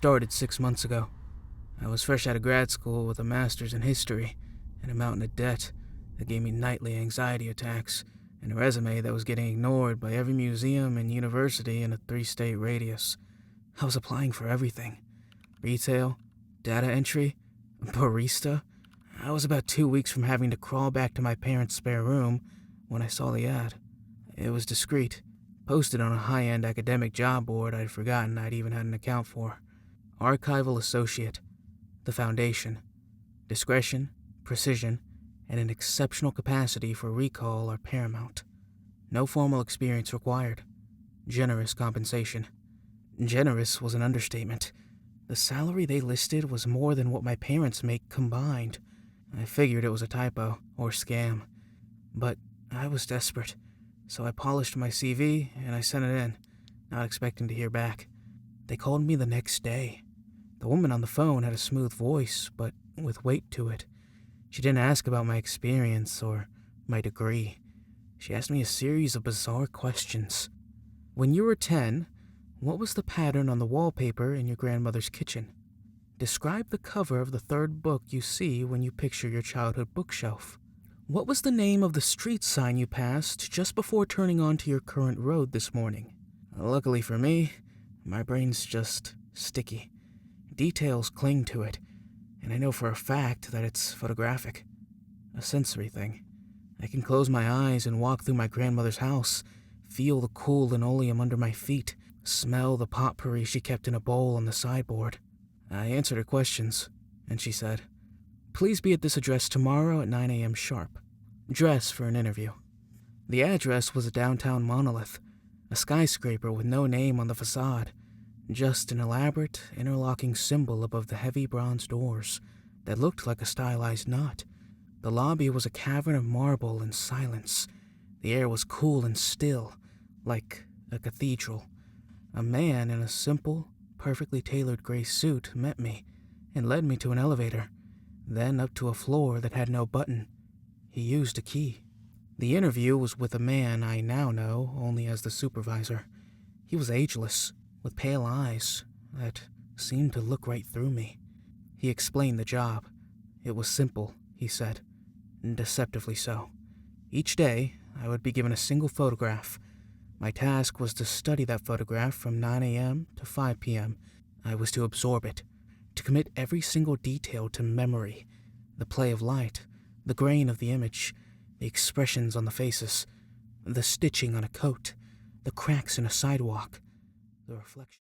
Started 6 months ago. I was fresh out of grad school with a master's in history and a mountain of debt that gave me nightly anxiety attacks and a resume that was getting ignored by every museum and university in a 3-state radius. I was applying for everything. Retail, data entry, barista. I was about 2 weeks from having to crawl back to my parents' spare room when I saw the ad. It was discreet, posted on a high-end academic job board I'd forgotten I'd even had an account for. Archival Associate. The foundation. Discretion, precision, and an exceptional capacity for recall are paramount. No formal experience required. Generous compensation. Generous was an understatement. The salary they listed was more than what my parents make combined. I figured it was a typo or scam. But I was desperate, so I polished my CV and I sent it in, not expecting to hear back. They called me the next day. The woman on the phone had a smooth voice, but with weight to it. She didn't ask about my experience or my degree. She asked me a series of bizarre questions. When you were 10, what was the pattern on the wallpaper in your grandmother's kitchen? Describe the cover of the third book you see when you picture your childhood bookshelf. What was the name of the street sign you passed just before turning onto your current road this morning? Luckily for me, my brain's just sticky. Details cling to it, and I know for a fact that it's photographic. A sensory thing. I can close my eyes and walk through my grandmother's house, feel the cool linoleum under my feet, smell the potpourri she kept in a bowl on the sideboard. I answered her questions, and she said, "Please be at this address tomorrow at 9 a.m. sharp. Dress for an interview." The address was a downtown monolith, a skyscraper with no name on the facade, just an elaborate, interlocking symbol above the heavy bronze doors that looked like a stylized knot. The lobby was a cavern of marble and silence. The air was cool and still, like a cathedral. A man in a simple, perfectly tailored gray suit met me and led me to an elevator, then up to a floor that had no button. He used a key. The interview was with a man I now know only as the supervisor. He was ageless, with pale eyes that seemed to look right through me. He explained the job. It was simple, he said, deceptively so. Each day, I would be given a single photograph. My task was to study that photograph from 9 a.m. to 5 p.m. I was to absorb it, to commit every single detail to memory, the play of light, the grain of the image, the expressions on the faces, the stitching on a coat, the cracks in a sidewalk, the reflection.